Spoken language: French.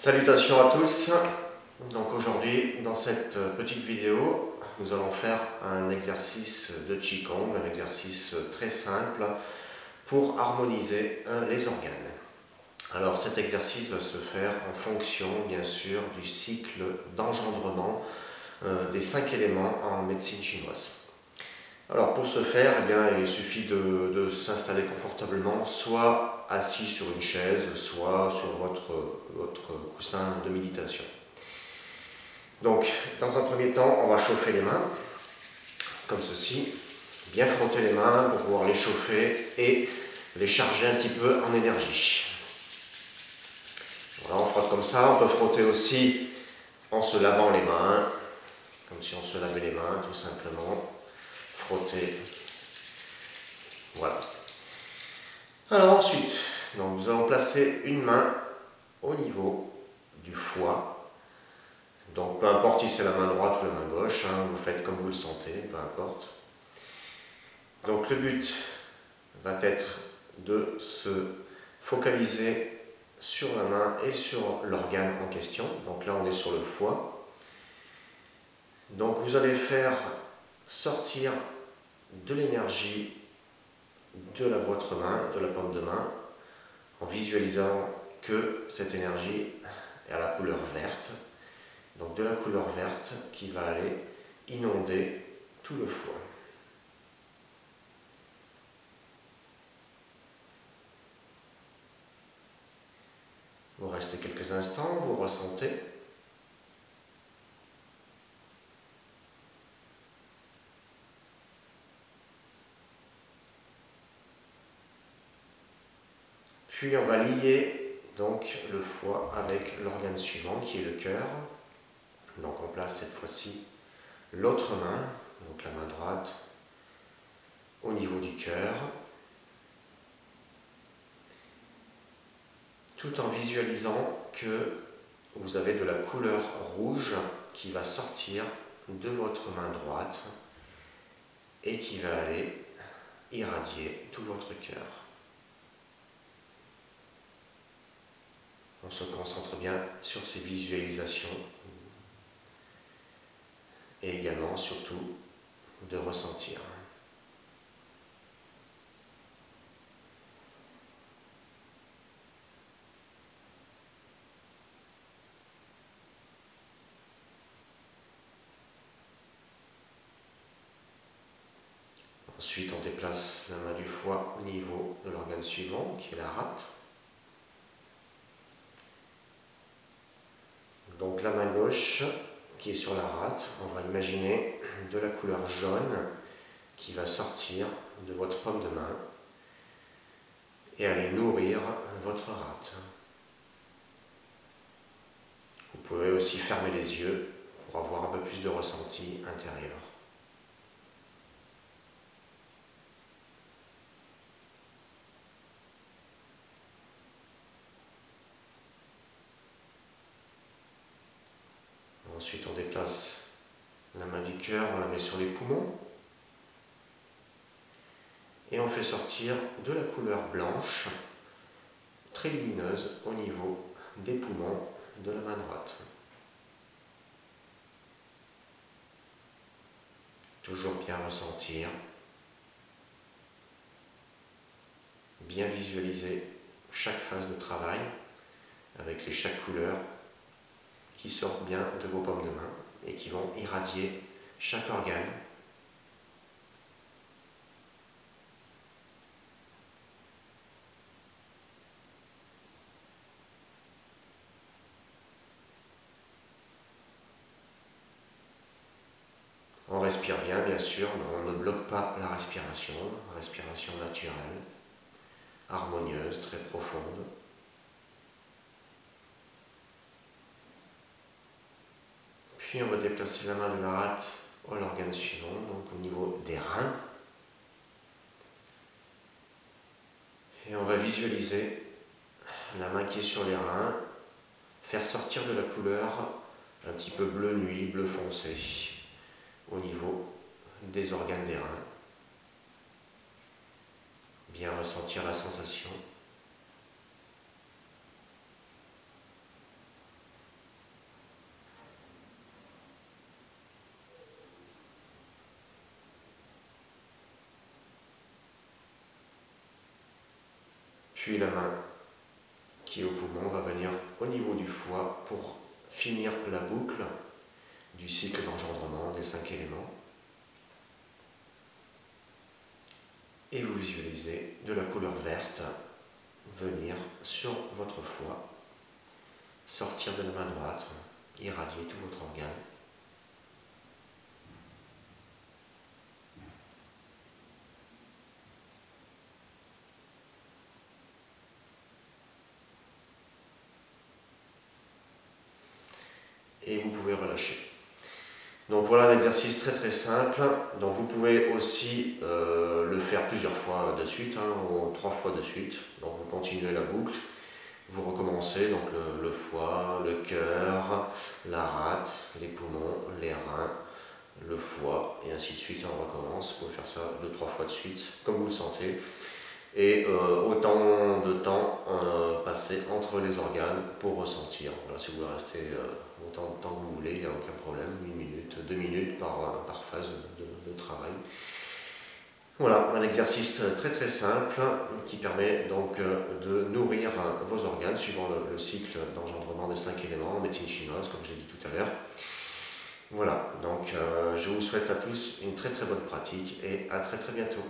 Salutations à tous. Donc aujourd'hui, dans cette petite vidéo, nous allons faire un exercice de Qigong, un exercice très simple pour harmoniser les organes. Alors cet exercice va se faire en fonction, bien sûr, du cycle d'engendrement des 5 éléments en médecine chinoise. Alors pour ce faire, eh bien, il suffit de s'installer confortablement, soit assis sur une chaise, soit sur votre coussin de méditation. Donc, dans un premier temps, on va chauffer les mains, comme ceci, bien frotter les mains pour pouvoir les chauffer et les charger un petit peu en énergie. Voilà, on frotte comme ça, on peut frotter aussi en se lavant les mains, comme si on se lavait les mains, tout simplement. Frotter. Voilà. Alors ensuite, donc nous allons placer une main au niveau du foie. Donc peu importe si c'est la main droite ou la main gauche, hein, vous faites comme vous le sentez, peu importe. Donc le but va être de se focaliser sur la main et sur l'organe en question. Donc là on est sur le foie. Donc vous allez faire sortir de l'énergie de votre main, de la paume de main, en visualisant que cette énergie est à la couleur verte, donc de la couleur verte qui va aller inonder tout le foie. Vous restez quelques instants, vous ressentez. Puis on va lier donc le foie avec l'organe suivant qui est le cœur. Donc on place cette fois-ci l'autre main, donc la main droite, au niveau du cœur, tout en visualisant que vous avez de la couleur rouge qui va sortir de votre main droite et qui va aller irradier tout votre cœur. On se concentre bien sur ces visualisations et également, surtout, de ressentir. Ensuite, on déplace la main du foie au niveau de l'organe suivant, qui est la rate. Donc la main gauche qui est sur la rate, on va imaginer de la couleur jaune qui va sortir de votre paume de main et aller nourrir votre rate. Vous pouvez aussi fermer les yeux pour avoir un peu plus de ressenti intérieur. Ensuite, on déplace la main du cœur, on la met sur les poumons. Et on fait sortir de la couleur blanche, très lumineuse, au niveau des poumons de la main droite. Toujours bien ressentir, bien visualiser chaque phase de travail avec chaque couleur qui sortent bien de vos paumes de main et qui vont irradier chaque organe. On respire bien sûr, mais on ne bloque pas la respiration naturelle, harmonieuse, très profonde. Puis on va déplacer la main de la rate à l'organe suivant, donc au niveau des reins. Et on va visualiser la main qui est sur les reins, faire sortir de la couleur un petit peu bleu nuit, bleu foncé, au niveau des organes des reins. Bien ressentir la sensation. Puis la main qui est au poumon va venir au niveau du foie pour finir la boucle du cycle d'engendrement des 5 éléments. Et vous visualisez de la couleur verte venir sur votre foie, sortir de la main droite, irradier tout votre organe. Et vous pouvez relâcher. Donc voilà un exercice très très simple. Donc vous pouvez aussi le faire plusieurs fois de suite, ou 3 fois de suite. Donc vous continuez la boucle, vous recommencez donc le foie, le cœur, la rate, les poumons, les reins, le foie, et ainsi de suite. On recommence. Vous pouvez faire ça 2-3 fois de suite, comme vous le sentez. Et autant de temps passé entre les organes pour ressentir. Voilà, si vous voulez rester autant de temps que vous voulez, il n'y a aucun problème, 1 minute, 2 minutes par phase de travail. Voilà, un exercice très très simple qui permet donc de nourrir vos organes suivant le cycle d'engendrement des 5 éléments en médecine chinoise, comme je l'ai dit tout à l'heure. Voilà, donc je vous souhaite à tous une très très bonne pratique et à très très bientôt.